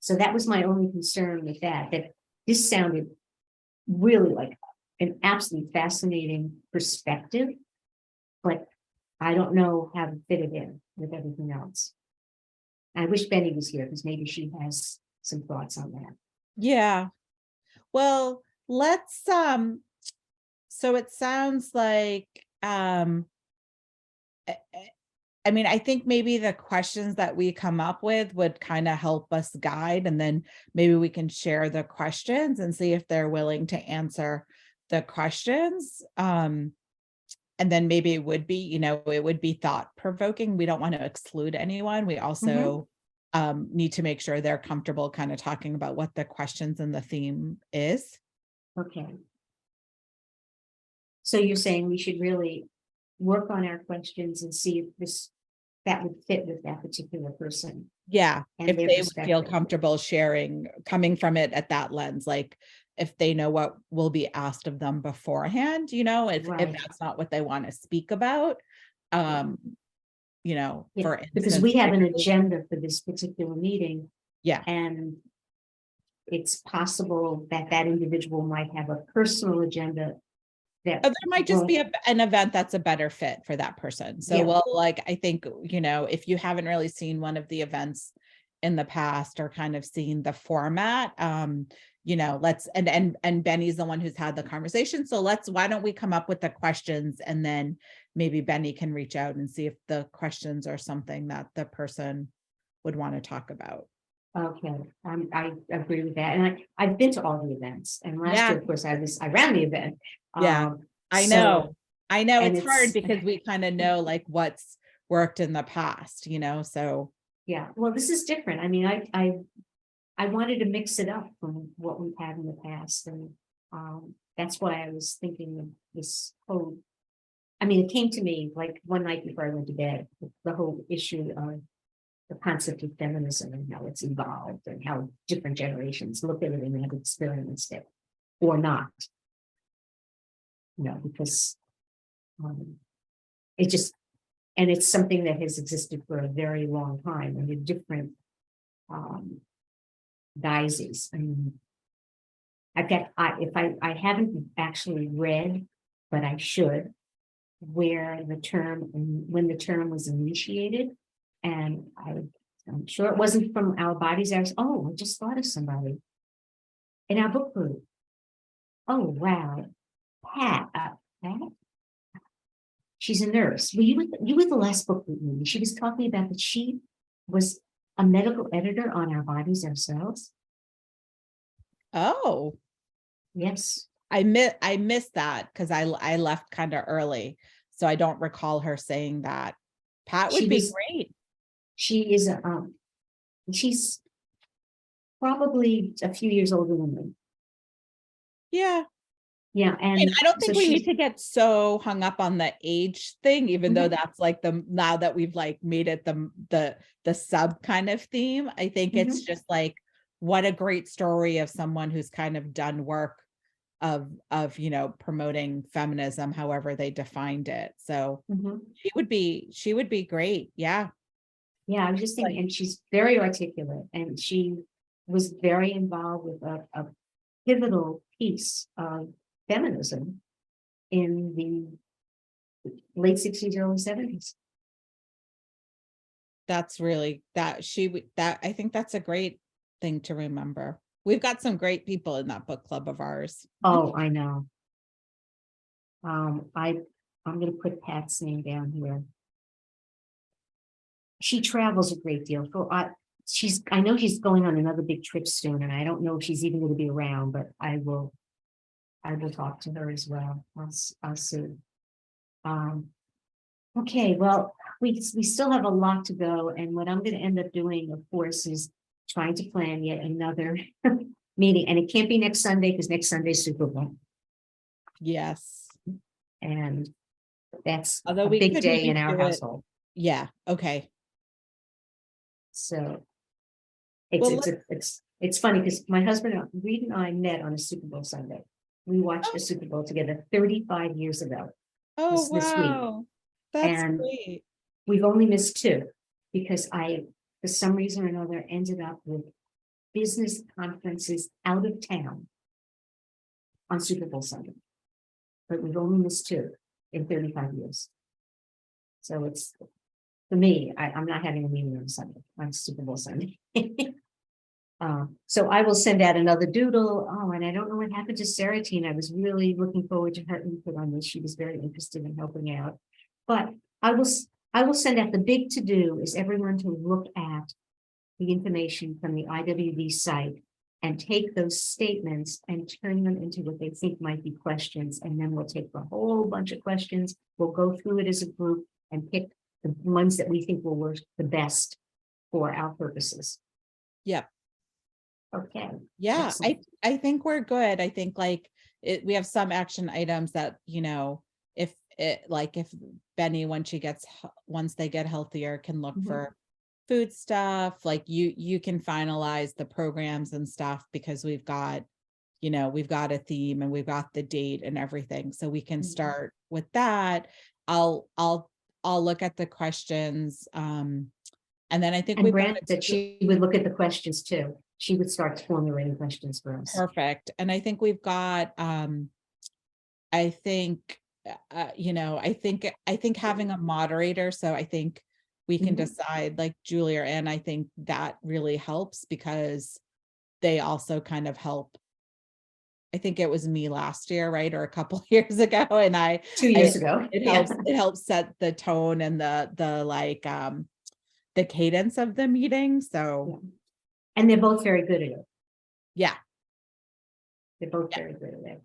So that was my only concern with that this sounded really like an absolutely fascinating perspective, but I don't know how to fit it in with everything else. I wish Benny was here because maybe she has some thoughts on that. Yeah. Well, let's so it sounds like I mean, I think maybe the questions that we come up with would kind of help us guide, and then maybe we can share the questions and see if they're willing to answer the questions. And then maybe it would be, it would be thought provoking. We don't want to exclude anyone. We also need to make sure they're comfortable kind of talking about what the questions and the theme is. Okay. So you're saying we should really work on our questions and see if that would fit with that particular person. Yeah, and if their they would feel perspective. comfortable sharing, coming from it at that lens, like if they know what will be asked of them beforehand, if Right. that's not what they want to speak about. Yeah, For because instance, we have an agenda for this particular meeting, yeah. and it's possible that that individual might have a personal agenda that There might just be will, an event that's a better fit for that person. So, Yeah. well, like, I think, if you haven't really seen one of the events in the past or kind of seen the format, let's, and Benny's the one who's had the conversation. So why don't we come up with the questions, and then maybe Benny can reach out and see if the questions are something that the person would want to talk about. okay, I agree with that. And I've been to all the events, and last Yeah. year, of course, I ran the event. Yeah. I So- know. and It's hard it's- because we kind of know like what's worked in the past, so. Yeah, well, this is different. I mean, I wanted to mix it up from what we've had in the past, and that's why I was thinking of this whole. I mean, it came to me like one night before I went to bed, the whole issue of the concept of feminism and how it's evolved and how different generations look at it and have experienced it or not. Because it just, and it's something that has existed for a very long time under different guises. I mean, I haven't actually read, but I should, where the term and when the term was initiated, and I'm sure it wasn't from our bodies. I just thought of somebody in our book group. Oh wow, Pat. Pat? She's a nurse. Were you were the last book group meeting? She was talking about that she was a medical editor on Our Bodies Ourselves. Oh, Yes. I missed that because I left kind of early. So I don't recall her saying that. Pat would be great. She is she's probably a few years older than me. Yeah. Yeah. And I don't think so we need to get so hung up on the age thing, even though Mhm. that's like now that we've like made it the sub kind of theme. I think it's just like, what a great story of someone who's kind of done work of promoting feminism, however they defined it. So she would be great. Yeah. Yeah, I was just thinking, and she's very articulate, and she was very involved with a pivotal piece of feminism in the late 60s, early 70s. That's really that I think that's a great thing to remember. We've got some great people in that book club of ours. Oh, I know. I'm going to put Pat's name down here. She travels a great deal. I know she's going on another big trip soon, and I don't know if she's even going to be around, but I will talk to her as well. I'll see. Okay, well, we still have a lot to go, and what I'm going to end up doing, of course, is trying to plan yet another meeting, and it can't be next Sunday because next Sunday is Super Bowl. Yes. And that's Although a we big could day maybe in our do it- household. Yeah. Okay. So Well, it's funny because my husband Reed and I met on a Super Bowl Sunday. We watched the Super Bowl together 35 years ago. Oh, this week. wow. That's And great. we've only missed two because I, for some reason or another, ended up with business conferences out of town on Super Bowl Sunday. But we've only missed two in 35 years. So it's, for me, I'm not having a meeting on Super Bowl Sunday. So I will send out another doodle. Oh, and I don't know what happened to Sarah Teen. I was really looking forward to her input on this. She was very interested in helping out. But I will send out the big to-do is everyone to look at the information from the IWD site and take those statements and turn them into what they think might be questions. And then we'll take a whole bunch of questions. We'll go through it as a group and pick the ones that we think will work the best for our purposes. Yep. Okay. Yeah, Excellent. I think we're good. I think like we have some action items that, if Benny, once they get healthier, can look for food stuff, like you can finalize the programs and stuff because we've got we've got a theme and we've got the date and everything. So we can Mhm. start with that. I'll look at the questions. And then I think And we've got Brent, that she would look at the questions too. She would start formulating questions for us. perfect. And I think we've got, I think, I think having a moderator, so I think we can Mhm. decide, like Julie or Ann, I think that really helps because they also kind of help. I think it was me last year, right? Or a couple years ago. And 2 years ago. it Yeah. helps set the tone and the cadence of the meeting. So And they're both very good at it. yeah. They're both very good at it.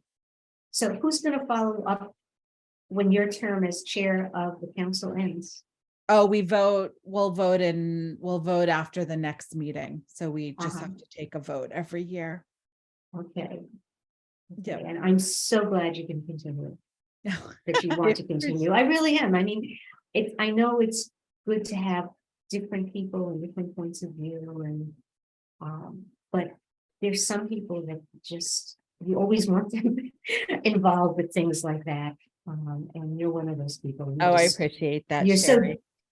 So who's going to follow up when your term as chair of the council ends? Oh, we'll vote after the next meeting. So we just have to take a vote every year. Okay. Yeah. And I'm so glad you can continue, that you want to continue. I really am. I mean, I know it's good to have different people and different points of view, and but there's some people that just, you always want them involved with things like that. And you're one of those people. I appreciate that.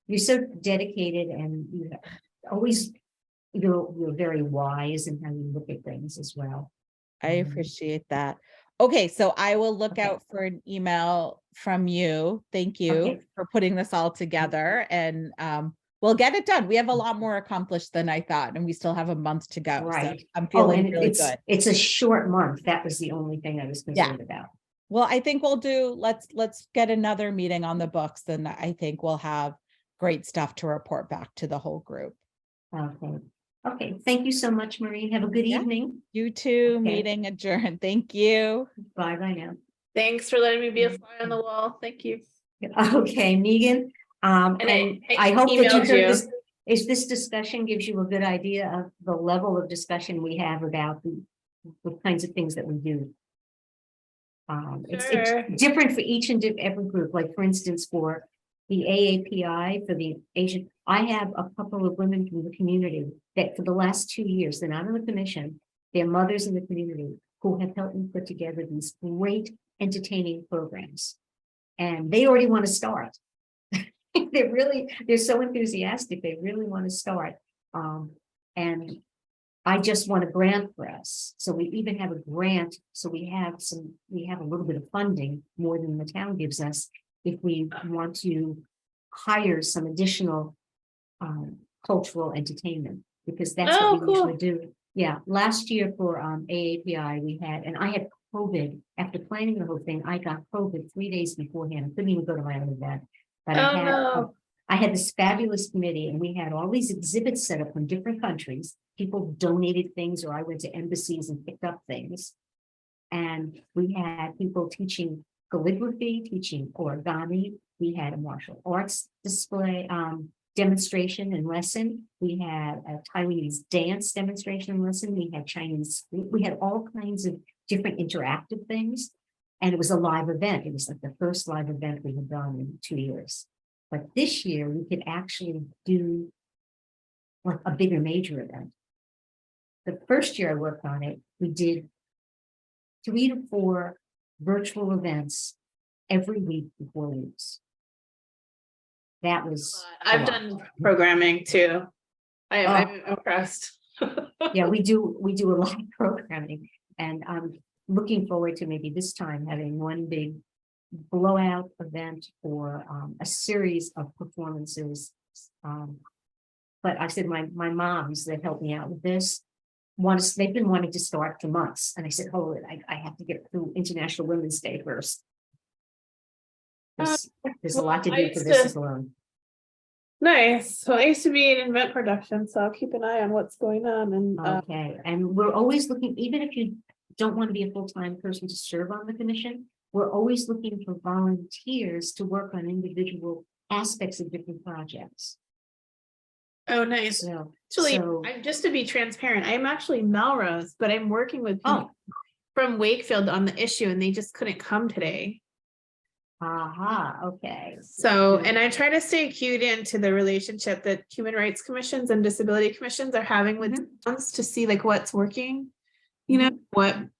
You're so dedicated, and you're very wise in how you look at things as well. I appreciate that. Okay, so I will look out for an email from you. Thank you for putting this all together, and we'll get it done. We have a lot more accomplished than I thought, and we still have a month to go. Right. So I'm feeling really it's good. It's a short month. That was the only thing I was concerned about. Well, I think let's get another meeting on the books, and I think we'll have great stuff to report back to the whole group. Okay. Thank you so much, Marie. Have a good evening. You too. Meeting adjourned. Thank you. Bye now. Thanks for letting me be a fly on the wall. Thank you. Okay, Megan. And I hope that you heard this. If this discussion gives you a good idea of the level of discussion we have about the kinds of things that we do. It's different for each and every group. Like, for instance, for the AAPI, for the Asian, I have a couple of women from the community that for the last 2 years, they're not on the commission, they're mothers in the community who have helped me put together these great entertaining programs. And they already want to start. They're so enthusiastic. They really want to start. And I just want a grant for us. So we even have a grant. So we have a little bit of funding more than the town gives us if we want to hire some additional cultural entertainment, because that's what we usually do. Yeah. Last year for AAPI, I had COVID. After planning the whole thing, I got COVID 3 days beforehand. I couldn't even go to my own event. But I had this fabulous committee, and we had all these exhibits set up from different countries. People donated things, or I went to embassies and picked up things. And we had people teaching calligraphy, teaching origami. We had a martial arts display, demonstration and lesson. We had a Taiwanese dance demonstration and lesson. We had Chinese food. We had all kinds of different interactive things. And it was a live event. It was like the first live event we had done in 2 years. But this year we could actually do like a bigger major event. The first year I worked on it, we did 3 to 4 virtual events every week for 4 weeks. That was I've done programming too. I'm impressed. Yeah, we do a lot of programming, and I'm looking forward to maybe this time having one big blowout event or a series of performances. But I said my moms that helped me out with this they've been wanting to start for months, and I said, hold it, I have to get through International Women's Day first. There's a lot to do for this alone. Nice. So I used to be in event production, so I'll keep an eye on what's going on. And okay, and we're always looking, even if you don't want to be a full-time person to serve on the commission, we're always looking for volunteers to work on individual aspects of different projects. Oh, nice. Actually, just to be transparent, I'm actually Melrose, but I'm working with people from Wakefield on the issue, and they just couldn't come today. Okay. So, and I try to stay cued into the relationship that human rights commissions and disability commissions are having with towns to see like what's working. you know,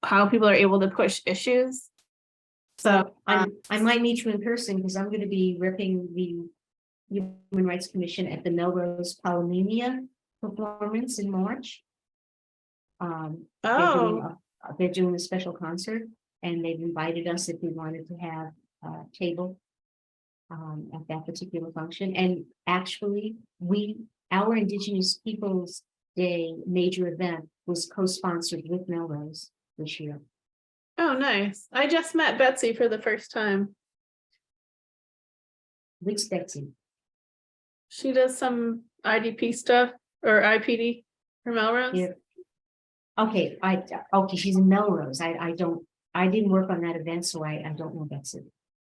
how people are able to push issues. So, I might meet you in person because I'm gonna be ripping the Human Rights Commission at the Melrose Palomania performance in March. They're doing a special concert and they've invited us if we wanted to have a table at that particular function. And actually, our Indigenous Peoples Day major event was co-sponsored with Melrose this year. oh, nice. I just met Betsy for the first time. Which Betsy? She does some IDP stuff or IPD for Melrose. Yeah. Okay, okay, she's in Melrose. I didn't work on that event, so I don't know Betsy.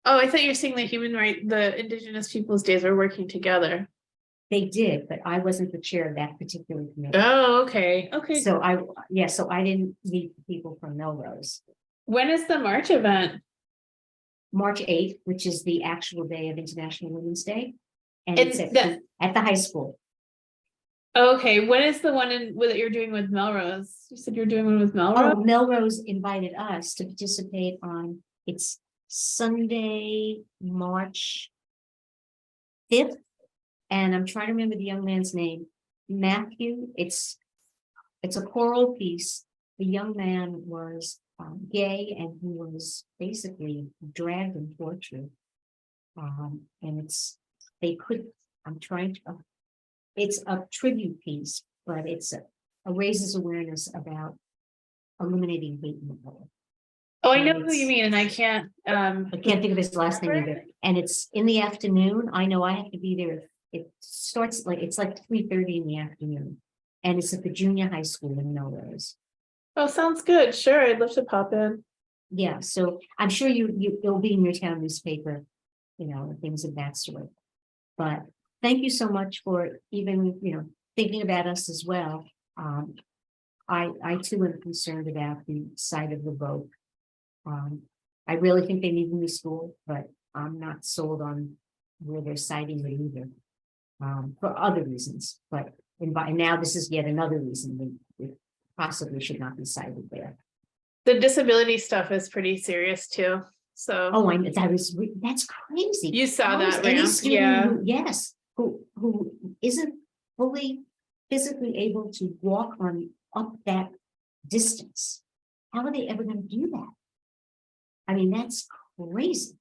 Oh, I thought you were saying the Indigenous Peoples Days are working together. They did, but I wasn't the chair of that particular committee. Oh, okay. Okay. So I didn't meet the people from Melrose. When is the March event? March 8th, which is the actual day of International Women's Day. And It's it's at the high school. Okay, when is the one that you're doing with Melrose? You said you're doing one with Melrose? Oh, Melrose invited us to participate on, it's Sunday, March 5th. And I'm trying to remember the young man's name, Matthew. It's a choral piece. The young man was gay and he was basically dragged and tortured. And it's a tribute piece, but it raises awareness about eliminating hate in the world. Oh, I know who you mean, and I can't think of his last name either. And it's in the afternoon. I know I have to be there. It starts it's like 3:30 in the afternoon. And it's at the junior high school in Melrose. Oh, sounds good. Sure, I'd love to pop in. Yeah, so I'm sure you'll be in your town newspaper, things of that sort. But thank you so much for even, thinking about us as well. I too am concerned about the site of the vote. I really think they need a new school, but I'm not sold on where they're citing it either. For other reasons, but now this is yet another reason it possibly should not be cited there. The disability stuff is pretty serious too. So that's crazy. You saw that, any ramp, student who isn't fully physically able to walk up that distance. How are they ever going to do that? I mean, that's crazy.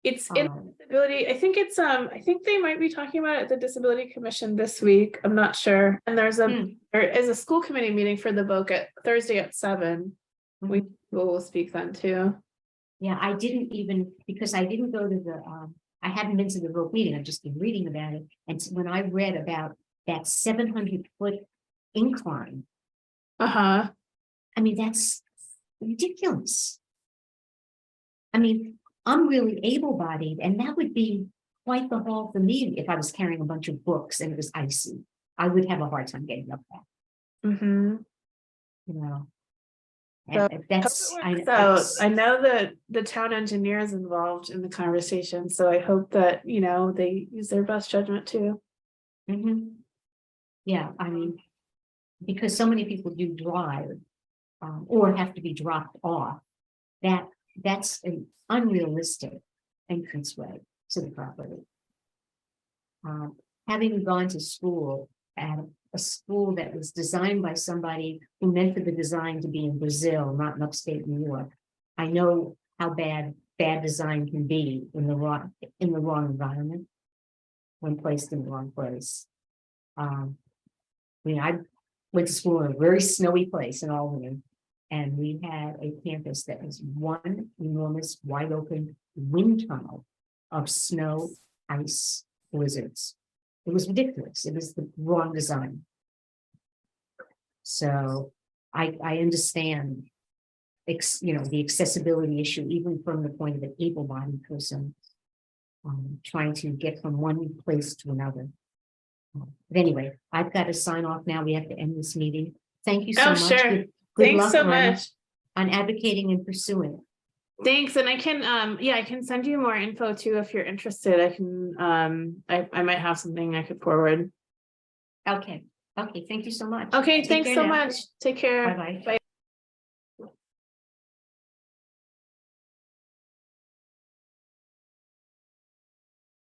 It's in disability. I think they might be talking about it at the Disability Commission this week. I'm not sure. And there is a school committee meeting for the vote at Thursday at 7. We will speak then too. Yeah, I didn't because I didn't go to I haven't been to the vote meeting. I've just been reading about it. And when I read about that 700-foot incline, I mean, that's ridiculous. I mean, I'm really able-bodied, and that would be quite the haul for me if I was carrying a bunch of books and it was icy. I would have a hard time getting up that. I know that the town engineer is involved in the conversation, so I hope that they use their best judgment too. Yeah, I mean, because so many people do drive or have to be dropped off. That's an unrealistic entranceway to the property. Having gone to school at a school that was designed by somebody who meant for the design to be in Brazil, not in upstate New York, I know how bad design can be in the wrong environment when placed in the wrong place. I went to school in a very snowy place in Albany. And we had a campus that was one enormous, wide open wind tunnel of snow, ice, blizzards. It was ridiculous. It was the wrong design. So I understand, the accessibility issue, even from the point of an able-bodied person trying to get from one place to another. But anyway, I've got to sign off now. We have to end this meeting. Thank you so much. Sure. Good Thanks luck so much on advocating and pursuing. Thanks, and I can send you more info too if you're interested. I can I might have something I could forward. Okay. Thank you so much. Okay, thanks so much. Take care. Bye. Bye.